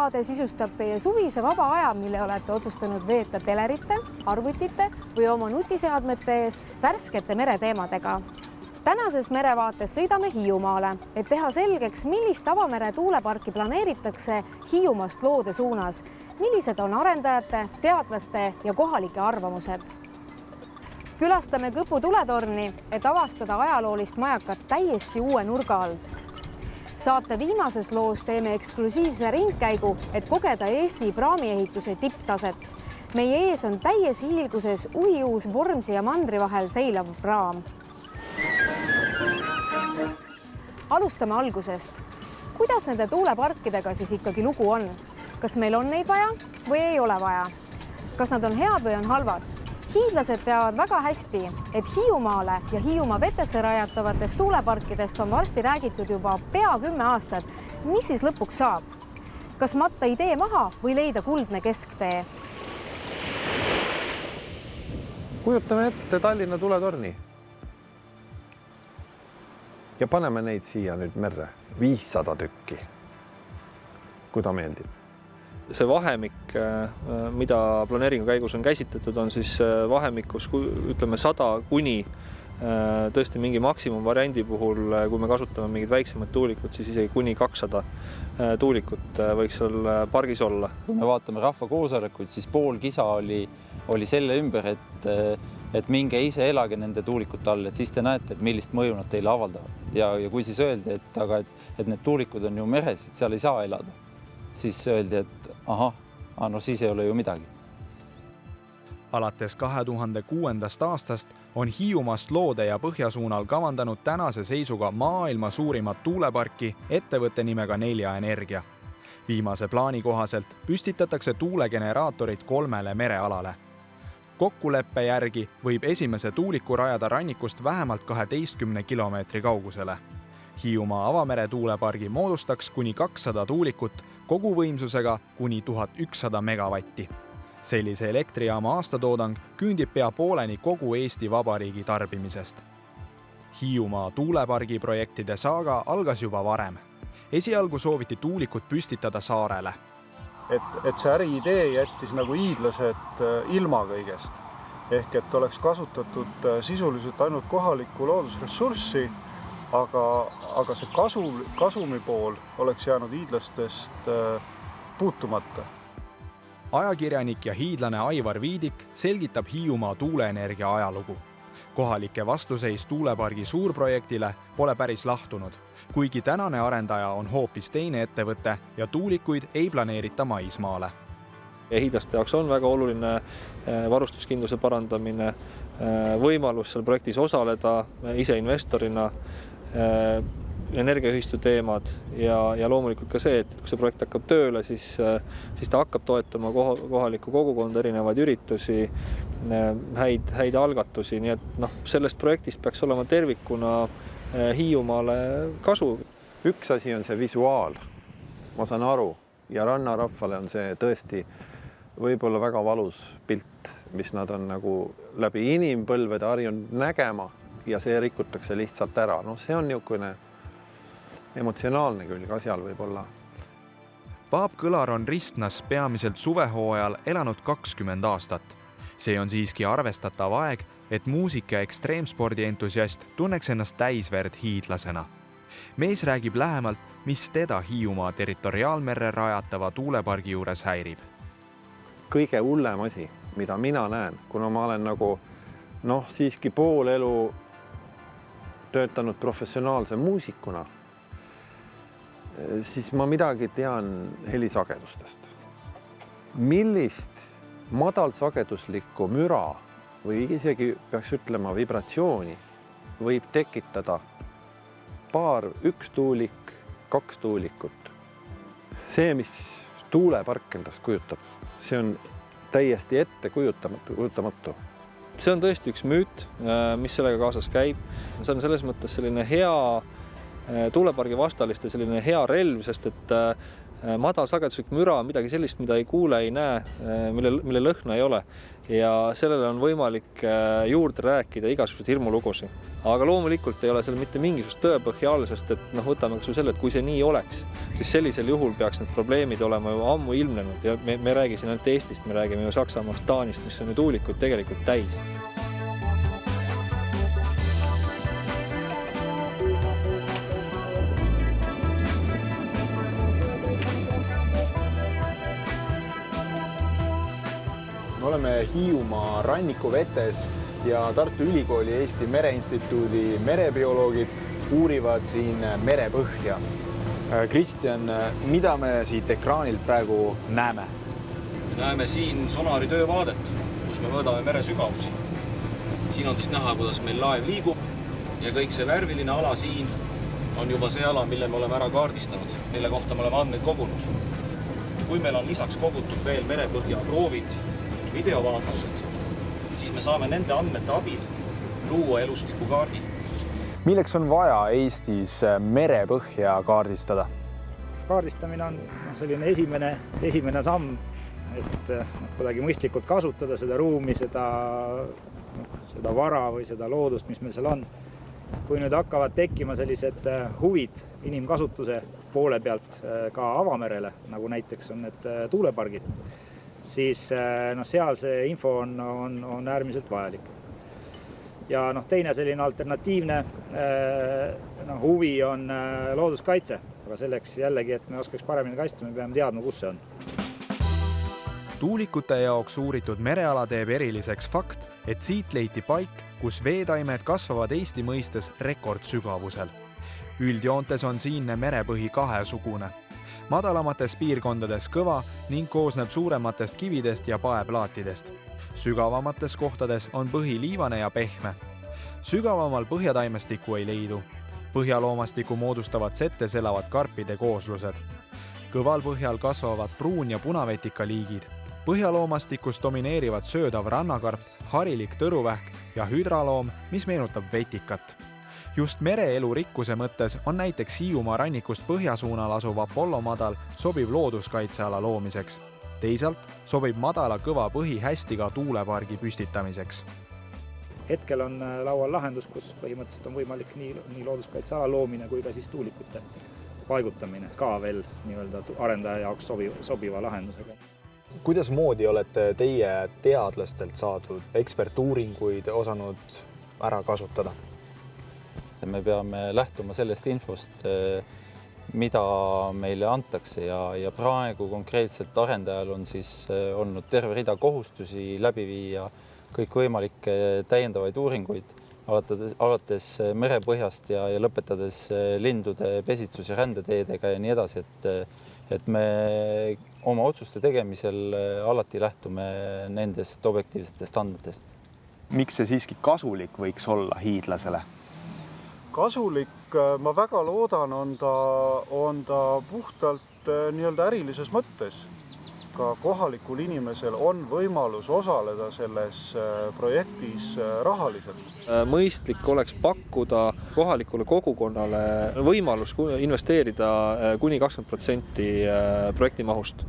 merevaade sisustab teie suvise vaba aja, mille olete otsustanud veeta telerite, arvutite või oma nutiseadmete ees värskete mereteemadega. Tänases merevaates sõidame Hiiumaale, et teha selgeks, millist avamere tuuleparki planeeritakse Hiiumaast loode suunas, millised on arendajate, teadlaste ja kohalike arvamused. Külastame Kõpu tuletorni, et avastada ajaloolist majakat täiesti uue nurga alt. Saate viimases loos teeme eksklusiivse ringkäigu, et kogeda Eesti praamiehituse tipptaset. Meie ees on täies hiilguses uhiuus Vormsi ja Mandri vahel seilav praam. Alustame algusest. Kuidas nende tuuleparkidega siis ikkagi lugu on? Kas meil on neid vaja või ei ole vaja? Kas nad on head või on halvad? Hiidlased teavad väga hästi, et Hiiumaale ja Hiiumaa vetesse rajatavatest tuuleparkidest on varsti räägitud juba pea 10 aastat. Mis siis lõpuks saab? Kas matta idee maha või leida kuldne kesktee? Kujutame ette Tallinna tuletorni. Ja paneme neid siia nüüd merre. 500 tükki. Kui ta meeldib. See vahemik, mida planeeringu käigus on käsitletud, on siis vahemikus, ütleme 100 kuni tõesti mingi maksimumvariandi puhul, kui me kasutame mingid väiksemad tuulikud, siis isegi kuni 200 tuulikut võiks seal pargis olla. Kui me vaatame rahvakoosolekuid, siis pool kisa oli selle ümber, et minge ise elage nende tuulikute all, et siis te näete, et millist mõju nad teile avaldavad. Ja kui siis öeldi, et need tuulikud on ju meres, et seal ei saa elada, siis öeldi, et no siis ei ole ju midagi. Alates 2006. aastast on Hiiumaast loode ja põhjasuunal kavandanud tänase seisuga maailma suurimat tuuleparki ettevõtte nimega Nelja Energia. Viimase plaani kohaselt püstitatakse tuulegeneraatorid 3 merealale. Kokkuleppe järgi võib esimese tuuliku rajada rannikust vähemalt 12 kilomeetri kaugusele. Hiiumaa avamere tuulepargi moodustaks kuni 200 tuulikut koguvõimsusega kuni 1100 megavatti. Sellise elektrijaama aastatoodang küündib pea pooleni kogu Eesti Vabariigi tarbimisest. Hiiumaa tuulepargi projektide saaga algas juba varem. Esialgu sooviti tuulikut püstitada saarele. Et see äriidee jättis nagu hiidlased ilma kõigest. Ehk et oleks kasutatud sisuliselt ainult kohalikku loodusressurssi, aga see kasumi pool oleks jäänud hiidlastest puutumata. Ajakirjanik ja hiidlane Aivar Viidik selgitab Hiiumaa tuuleenergia ajalugu. Kohalike vastuseis tuulepargi suurprojektile pole päris lahtunud, kuigi tänane arendaja on hoopis teine ettevõte ja tuulikuid ei planeerita maismaale. Hiidlaste jaoks on väga oluline varustuskindluse parandamine, võimalus seal projektis osaleda ise investorina, energiaühistu teemad ja loomulikult ka see, et kui see projekt hakkab tööle, siis ta hakkab toetama kohalikku kogukonda, erinevaid üritusi, häid algatusi, nii et sellest projektist peaks olema tervikuna Hiiumaale kasu. Üks asi on see visuaal, ma saan aru, ja rannarahvale on see tõesti võib-olla väga valus pilt, mis nad on nagu läbi inimpõlvede harjunud nägema ja see rikutakse lihtsalt ära. See on niisugune emotsionaalne külg asjal võib-olla. Paap Kõlar on Ristnas peamiselt suvehooajal elanud 20 aastat. See on siiski arvestatav aeg, et muusik ja ekstreemspordi entusiast tunneks ennast täisverd hiidlasena. Mees räägib lähemalt, mis teda Hiiumaa territoriaalmerre rajatava tuulepargi juures häirib. Kõige hullem asi, mida mina näen, kuna ma olen nagu siiski pool elu töötanud professionaalse muusikuna, siis ma midagi tean helisagedustest. Millist madalsageduslikku müra või isegi peaks ütlema vibratsiooni võib tekitada üks tuulik, 2 tuulikut. See, mis tuulepark endast kujutab, see on täiesti ette kujutamatu. See on tõesti üks müüt, mis sellega kaasas käib. See on selles mõttes selline hea tuulepargi vastaliste selline hea relv, sest et madalsageduslik müra on midagi sellist, mida ei kuule, ei näe, mille lõhna ei ole. ja sellele on võimalik juurde rääkida igasuguseid hirmulugusid. Aga loomulikult ei ole seal mitte mingisugust tõepõhja all, sest et võtame kas või selle, et kui see nii oleks, siis sellisel juhul peaks need probleemid olema ju ammu ilmnenud ja me ei räägi siin ainult Eestist, me räägime ju Saksamaast, Taanist, mis on ju tuulikud tegelikult täis. Me oleme Hiiumaa rannikuvetes ja Tartu Ülikooli Eesti Mereinstituudi merebioloogid uurivad siin merepõhja. Kristjan, mida me siit ekraanilt praegu näeme? Me näeme siin sonari töövaadet, kus me mõõdame mere sügavusi. Siin on siis näha, kuidas meil laev liigub ja kõik see värviline ala siin on juba see ala, mille me oleme ära kaardistanud, mille kohta me oleme andmeid kogunud. Kui meil on lisaks kogutud veel merepõhja proovid, videovaatused, siis me saame nende andmete abil luua elustikukaardi. Milleks on vaja Eestis merepõhja kaardistada? Kaardistamine on selline esimene samm, et kuidagi mõistlikult kasutada seda ruumi, seda vara või seda loodust, mis meil seal on. Kui nüüd hakkavad tekkima sellised huvid inimkasutuse poole pealt ka avamerele, nagu näiteks on need tuulepargid, siis seal see info on äärmiselt vajalik. Ja teine selline alternatiivne huvi on looduskaitse, aga selleks jällegi, et me oskaks paremini kaitsta, me peame teadma, kus see on. Tuulikute jaoks uuritud mereala teeb eriliseks fakt, et siit leiti paik, kus veetaimed kasvavad Eesti mõistes rekordsügavusel. Üldjoontes on siinne merepõhi kahesugune. Madalamates piirkondades kõva ning koosneb suurematest kividest ja paeplaatidest. Sügavamates kohtades on põhi liivane ja pehme. Sügavamal põhjataimestikku ei leidu. Põhjaloomastiku moodustavad settes elavad karpide kooslused. Kõval põhjal kasvavad pruun- ja punavetika liigid. Põhjaloomastikus domineerivad söödav rannakarp, harilik tõruvähk ja hydraloom, mis meenutab vetikat. Just mereelu rikkuse mõttes on näiteks Hiiumaa rannikust põhjasuunal asuv Apollo madal sobiv looduskaitseala loomiseks. Teisalt sobib madala kõva põhi hästi ka tuulepargi püstitamiseks. Hetkel on laual lahendus, kus põhimõtteliselt on võimalik nii looduskaitseala loomine kui ka siis tuulikute paigutamine ka veel arendaja jaoks sobiva lahendusega. Kuidas moodi olete teie teadlastelt saadud ekspertuuringuid osanud ära kasutada? Me peame lähtuma sellest infost, mida meile antakse ja praegu konkreetselt arendajal on siis olnud terve rida kohustusi läbi viia kõikvõimalikke täiendavaid uuringuid, alates merepõhjast ja lõpetades lindude pesitsus- ja rändeteedega ja nii edasi, et me oma otsuste tegemisel alati lähtume nendest objektiivsetest andmetest. Miks see siiski kasulik võiks olla hiidlasele? Kasulik, ma väga loodan, on ta puhtalt ärilises mõttes. Ka kohalikul inimesel on võimalus osaleda selles projektis rahaliselt. Mõistlik oleks pakkuda kohalikule kogukonnale võimalus investeerida kuni 20% projektimahust.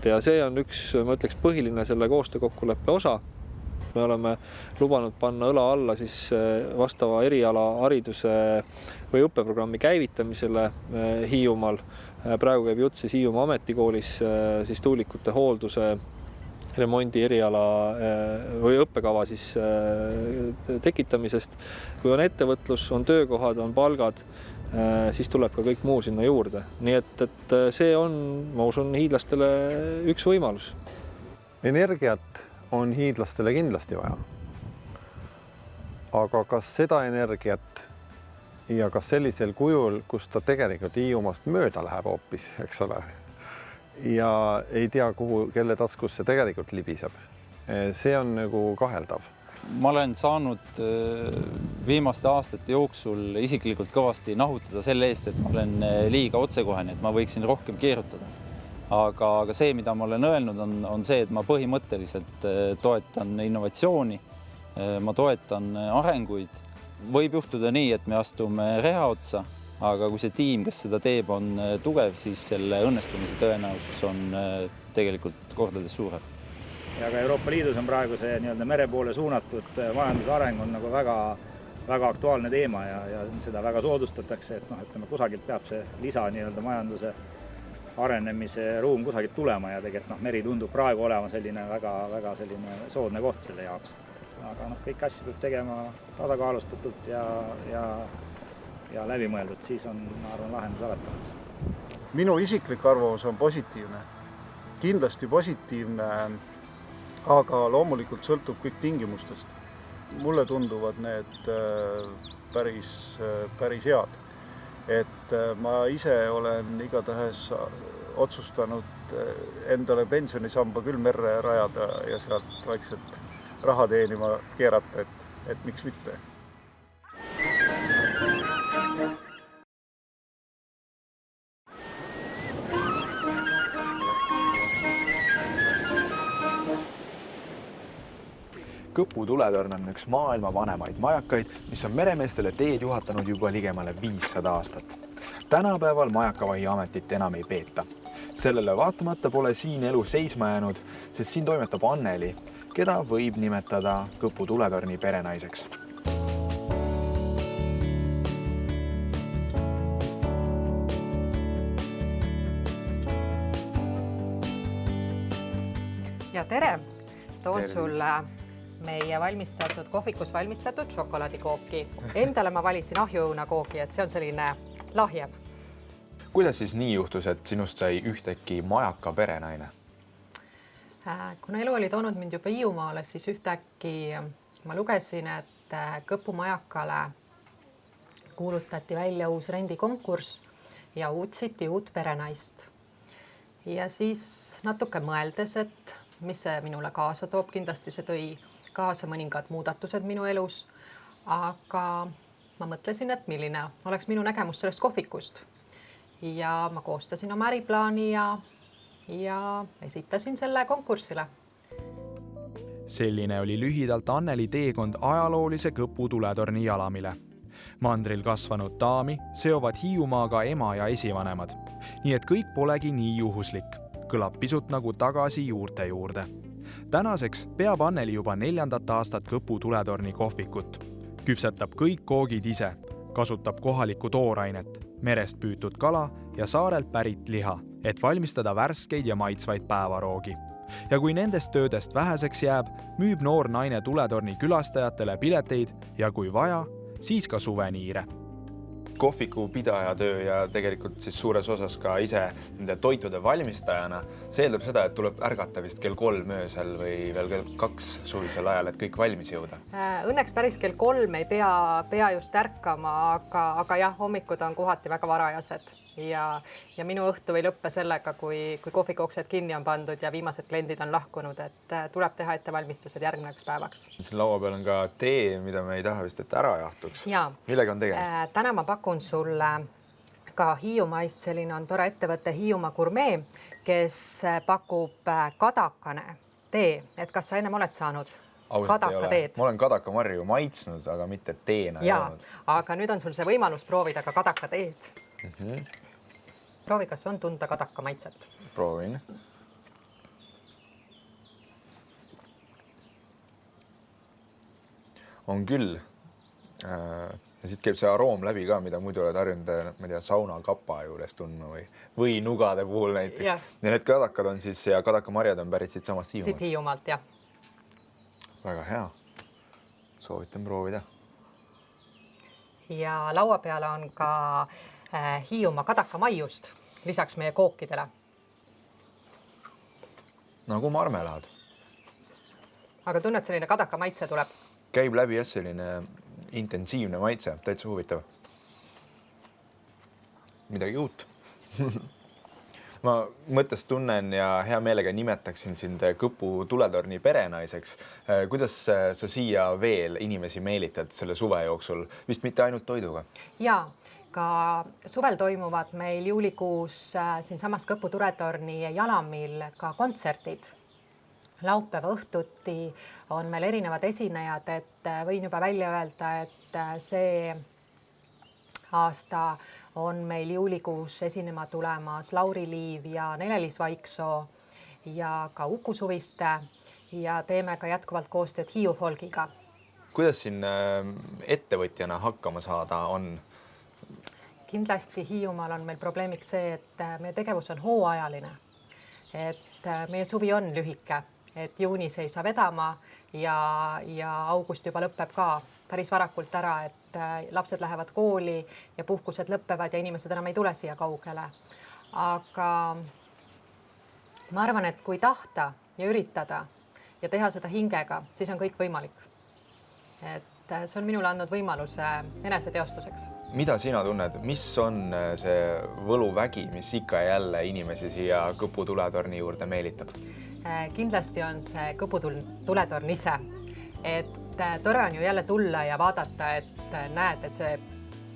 Ja see on üks, ma ütleks, põhiline selle koostöökokkuleppe osa. Me oleme lubanud panna õla alla siis vastava eriala hariduse või õppeprogrammi käivitamisele Hiiumaal. Praegu käib jutt siis Hiiumaa ametikoolis siis tuulikute hoolduse remondi eriala või õppekava siis tekitamisest. Kui on ettevõtlus, on töökohad, on palgad, siis tuleb ka kõik muu sinna juurde. Nii et see on, ma usun, hiidlastele üks võimalus. Energiat on hiidlastele kindlasti vaja. Aga kas seda energiat ja kas sellisel kujul, kus ta tegelikult Hiiumaast mööda läheb hoopis, eks ole, ja ei tea, kelle taskus see tegelikult libiseb. See on nagu kaheldav. Ma olen saanud viimaste aastate jooksul isiklikult kõvasti nahutada selle eest, et ma olen liiga otsekohene, et ma võiksin rohkem keerutada. Aga see, mida ma olen öelnud, on see, et ma põhimõtteliselt toetan innovatsiooni, ma toetan arenguid. Võib juhtuda nii, et me astume reha otsa, aga kui see tiim, kes seda teeb, on tugev, siis selle õnnestumise tõenäosus on tegelikult kordades suurem. ja ka Euroopa Liidus on praegu see nii-öelda mere poole suunatud majanduse areng on nagu väga aktuaalne teema ja seda väga soodustatakse, et ütleme, kusagilt peab see lisa nii-öelda majanduse arenemise ruum kusagilt tulema ja tegelikult meri tundub praegu olema selline väga selline soodne koht selle jaoks. Aga kõiki asju peab tegema tasakaalustatult ja läbimõeldud, siis on, ma arvan, lahendus alati. Minu isiklik arvamus on positiivne. Kindlasti positiivne, aga loomulikult sõltub kõik tingimustest. Mulle tunduvad need päris head. Et ma ise olen igatahes otsustanud endale pensionisamba küll merre rajada ja sealt vaikselt raha teenima keerata, et miks mitte. Kõpu tuletõrn on üks maailma vanemaid majakaid, mis on meremeestele teed juhatanud juba ligemale 500 aastat. Tänapäeval majakavahi ametit enam ei peeta. Sellele vaatamata pole siin elu seisma jäänud, sest siin toimetab Anneli, keda võib nimetada Kõpu tuletõrni perenaiseks. Ja tere! Toon sulle meie valmistatud, kohvikus valmistatud šokolaadikooki. Endale ma valisin ahjuõunakooki, et see on selline lahjem. Kuidas siis nii juhtus, et sinust sai ühtäkki majaka perenaine? Kuna elu oli toonud mind juba Hiiumaale, siis ühtäkki ma lugesin, et Kõpu majakale kuulutati välja uus rendikonkurss ja otsiti uut perenaist. Ja siis natuke mõeldes, et mis see minule kaasa toob, kindlasti see tõi kaasa mõningad muudatused minu elus, aga ma mõtlesin, et milline oleks minu nägemus sellest kohvikust. Ja ma koostasin oma äriplaani ja esitasin selle konkursile. Selline oli lühidalt Anneli teekond ajaloolise Kõpu tuletõrni jalamile. Mandril kasvanud daami seovad Hiiumaaga ema ja esivanemad, nii et kõik polegi nii juhuslik. Kõlab pisut nagu tagasi juurte juurde. Tänaseks peab Anneli juba 4. aastat Kõpu tuletõrni kohvikut. Küpsetab kõik koogid ise, kasutab kohalikku toorainet, merest püütud kala ja saarelt pärit liha, et valmistada värskeid ja maitsvaid päevaroogi. Ja kui nendest töödest väheseks jääb, müüb noor naine tuletõrni külastajatele pileteid ja kui vaja, siis ka suveniire. Kohviku pidaja töö ja tegelikult siis suures osas ka ise nende toitude valmistajana. See eeldab seda, et tuleb ärgata vist kell 3 öösel või veel kell 2 suvisel ajal, et kõik valmis jõuda. Õnneks päris kell 3 ei pea just ärkama, aga jah, hommikud on kohati väga varajased. Ja minu õhtu ei lõppe sellega, kui kohvikuuksed kinni on pandud ja viimased kliendid on lahkunud, et tuleb teha ettevalmistused järgnevaks päevaks. Siin laua peal on ka tee, mida me ei taha vist, et ära jahtuks. Millega on tegemist? Täna ma pakun sulle ka Hiiumaist, selline on tore ettevõte Hiiumaa Gourmet, kes pakub kadakane tee. Et kas sa ennem oled saanud kadakateed? Ma olen kadakamarju maitsnud, aga mitte teena ei olnud. Aga nüüd on sul see võimalus proovida ka kadakateed. Proovi, kas on tunda kadaka maitset? Proovin. On küll. Ja siit käib see aroom läbi ka, mida muidu oled harjunud, ma ei tea, saunakapa juures tundma või nugade puhul näiteks. Ja need kadakad on siis ja kadakamarjad on pärit siit samast Hiiumaalt. Siit Hiiumaalt, jah. Väga hea. Soovitan proovida. Ja laua peale on ka Hiiumaa kadakamaiust lisaks meie kookidele. Nagu marmelaad. Aga tunned, selline kadaka maitse tuleb? Käib läbi jah, selline intensiivne maitse, täitsa huvitav. Midagi uut. Ma mõttes tunnen ja hea meelega nimetaksin sind Kõpu tuletõrni perenaiseks. Kuidas sa siia veel inimesi meelitad selle suve jooksul? Vist mitte ainult toiduga? Jaa. Ka suvel toimuvad meil juulikuus siin samas Kõpu tuletõrni jalamil ka kontsertid. Laupäeva õhtuti on meil erinevad esinejad, et võin juba välja öelda, et see aasta on meil juulikuus esinema tulemas Lauri Liiv ja Nele-Liis Vaiksoo ja ka Uku Suviste ja teeme ka jätkuvalt koostööd Hiiu Folgiga. Kuidas siin ettevõtjana hakkama saada on? Kindlasti Hiiumaal on meil probleemiks see, et meie tegevus on hooajaline. Et meie suvi on lühike, et juunis ei saa vedama ja august juba lõpeb ka päris varakult ära, et lapsed lähevad kooli ja puhkused lõppevad ja inimesed enam ei tule siia kaugele. Aga ma arvan, et kui tahta ja üritada ja teha seda hingega, siis on kõik võimalik. Et see on minule andnud võimaluse eneseteostuseks. Mida sina tunned, mis on see võluvägi, mis ikka ja jälle inimesi siia Kõpu tuletorni juurde meelitab? Kindlasti on see Kõpu tuletorn ise. Et tore on ju jälle tulla ja vaadata, et näed, et see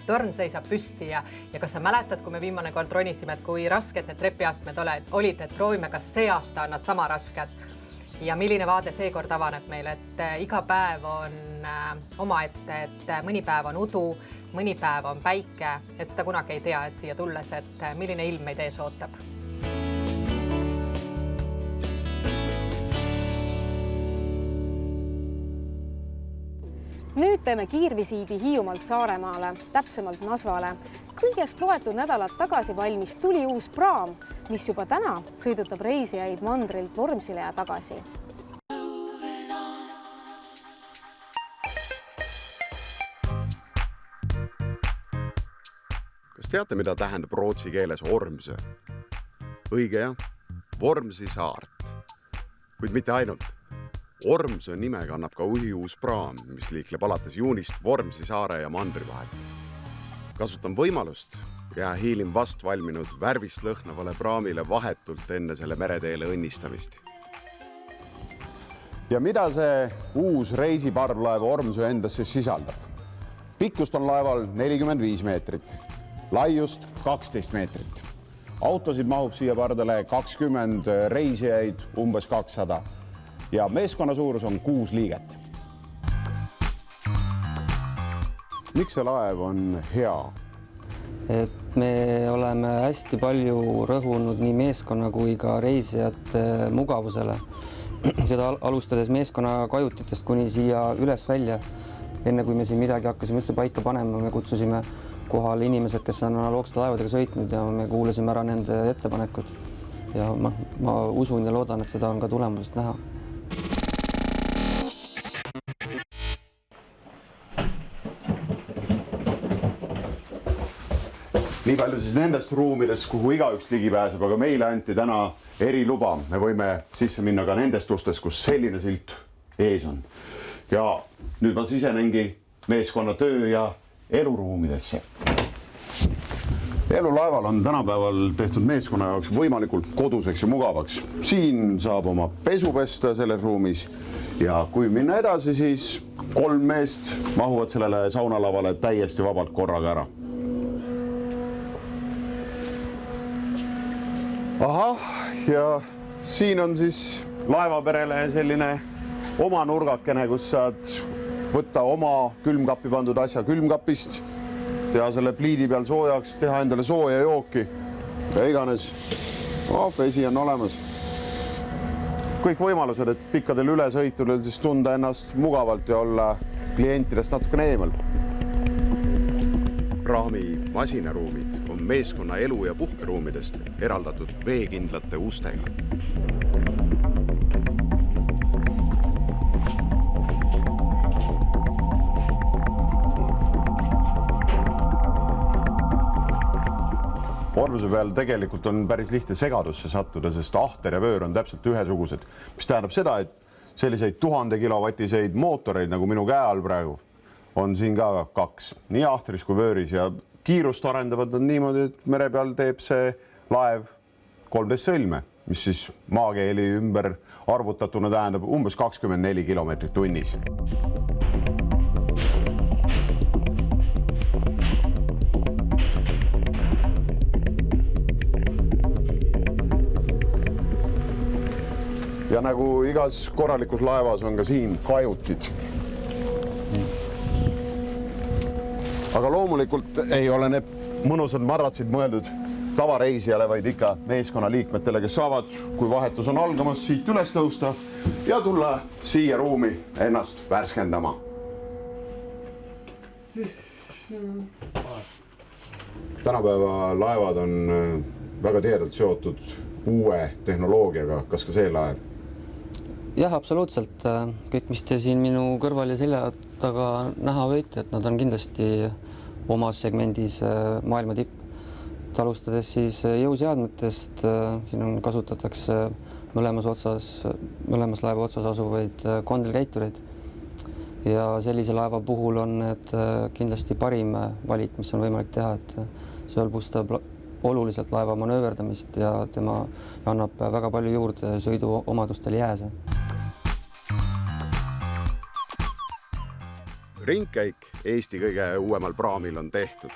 torn seisab püsti ja kas sa mäletad, kui me viimane kord ronisime, et kui rasked need trepiastmed olid, et proovime, kas see aasta on nad sama rasked. Ja milline vaade seekord avaneb meil, et iga päev on omaette, et mõni päev on udu, mõni päev on päike, et seda kunagi ei tea, et siia tulles, et milline ilm meid ees ootab. Nüüd teeme kiirvisiidi Hiiumaalt Saaremaale, täpsemalt Nasvale. Kõigest loetud nädalad tagasi valmis tuli uus praam, mis juba täna sõidutab reisijaid mandrilt Vormsile ja tagasi. Kas teate, mida tähendab rootsi keeles Ormsö? Õige jah, Vormsi saart. Kuid mitte ainult. Ormsö nime kannab ka uus praam, mis liikleb alates juunist Vormsi saare ja mandri vahel. Kasutan võimalust ja hiilin vast valminud värvist lõhnavale praamile vahetult enne selle mereteele õnnistamist. Ja mida see uus reisiparvlaev Ormsö endasse sisaldab? Pikkust on laeval 45 meetrit, laiust 12 meetrit. Autosid mahub siia pardale 20 reisijaid, umbes 200. Ja meeskonna suurus on 6 liiget. Miks see laev on hea? Et me oleme hästi palju rõhunud nii meeskonna kui ka reisijate mugavusele. Seda alustades meeskonna kajutitest kuni siia üles välja. Enne kui me siin midagi hakkasime üldse paika panema, me kutsusime kohale inimesed, kes on analoogsete laevadega sõitnud ja me kuulasime ära nende ettepanekud. Ja ma usun ja loodan, et seda on ka tulemusest näha. Nii palju siis nendest ruumidest, kuhu igaüks ligi pääseb, aga meile anti täna eriluba. Me võime sisse minna ka nendest ustest, kus selline silt ees on. Ja nüüd ma sisenengi meeskonna töö ja eluruumidesse. Elulaeval on tänapäeval tehtud meeskonna jaoks võimalikult koduseks ja mugavaks. Siin saab oma pesu pesta selles ruumis ja kui minna edasi, siis 3 meest mahuvad sellele saunalavale täiesti vabalt korraga ära. Ahah, ja siin on siis laevaperele selline oma nurgakene, kus saad võtta oma külmkappi pandud asja külmkapist, teha selle pliidi peal soojaks, teha endale sooja jooki ja iganes. Vesi on olemas. Kõik võimalused, et pikkadel ülesõitudel siis tunda ennast mugavalt ja olla klientidest natukene eemal. Praami masinaruumid on meeskonna elu- ja puhkeruumidest eraldatud veekindlate ustega. Ormsö peal tegelikult on päris lihtne segadusse sattuda, sest ahter ja vöör on täpselt ühesugused, mis tähendab seda, et selliseid 1000 kilovatiseid mootoreid, nagu minu käe all praegu, on siin ka 2, nii ahtris kui vööris ja kiirust arendavad nad niimoodi, et mere peal teeb see laev 13 sõlme, mis siis maakeeli ümber arvutatuna tähendab umbes 24 kilomeetrit tunnis. Ja nagu igas korralikus laevas on ka siin kajutid. Aga loomulikult ei ole need mõnusad madratsid mõeldud tavareisijale, vaid ikka meeskonnaliikmetele, kes saavad, kui vahetus on algamas, siit üles tõusta ja tulla siia ruumi ennast värskendama. Tänapäeva laevad on väga tihedalt seotud uue tehnoloogiaga. Kas ka see laev? Jah, absoluutselt. Kõik, mis te siin minu kõrval ja selja taga näha võite, et nad on kindlasti omas segmendis maailma tipp. Alustades siis jõuseadmetest, siin kasutatakse mõlemas laeva otsas asuvaid kondelkäitureid. Ja sellise laeva puhul on need kindlasti parim valik, mis on võimalik teha, et see hõlbustab oluliselt laeva manööverdamist ja tema annab väga palju juurde sõidu omadustel jääse. Ringkäik Eesti kõige uuemal praamil on tehtud.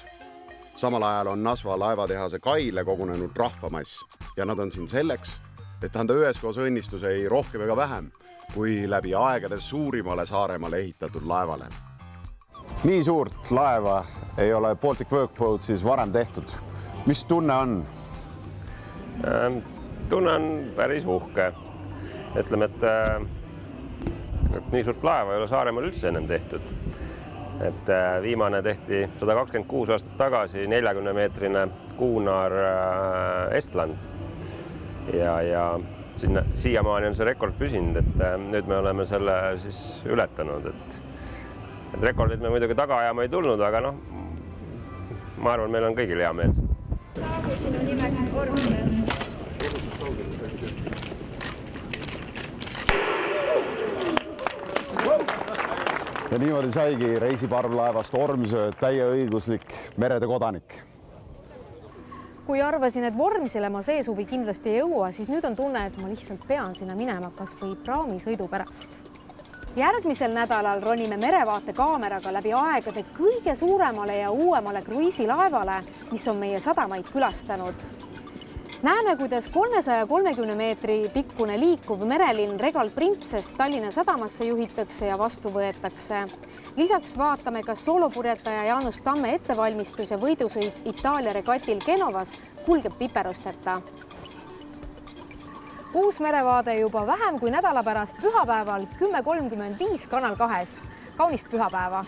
Samal ajal on Nasva laevatehase kaile kogunenud rahvamass ja nad on siin selleks, et anda üheskoos õnnistus ei rohkem ega vähem kui läbi aegade suurimale Saaremaale ehitatud laevale. Nii suurt laeva ei ole Baltic Workboat siis varem tehtud. Mis tunne on? Tunne on päris uhke. Ütleme, et nii suurt laeva ei ole Saaremaal üldse ennem tehtud. Et viimane tehti 126 aastat tagasi 40-meetrine Kuunar Estland. Ja siiamaani on see rekord püsinud, et nüüd me oleme selle siis ületanud. Et rekordid me muidugi taga ajama ei tulnud, aga ma arvan, meil on kõigil hea meel. Saagu sinu nimeks Ormse. Ja niimoodi saigi reisiparvlaevast Ormsöö täieõiguslik merede kodanik. Kui arvasin, et Vormsile ma see suvi kindlasti ei jõua, siis nüüd on tunne, et ma lihtsalt pean sinna minema kas või praamisõidu pärast. Järgmisel nädalal ronime merevaate kaameraga läbi aegade kõige suuremale ja uuemale kruiisilaevale, mis on meie sadamaid külastanud. Näeme, kuidas 330 meetri pikkune liikuv merelinn Regal Princess Tallinna sadamasse juhitakse ja vastu võetakse. Lisaks vaatame, kas soolopurjetaja Jaanus Tamme ettevalmistus ja võidusõit Itaalia regatil Genovas kulgeb piperusteta. Uus merevaade juba vähem kui nädala pärast pühapäeval 10.35 Kanal 2. Kaunist pühapäeva!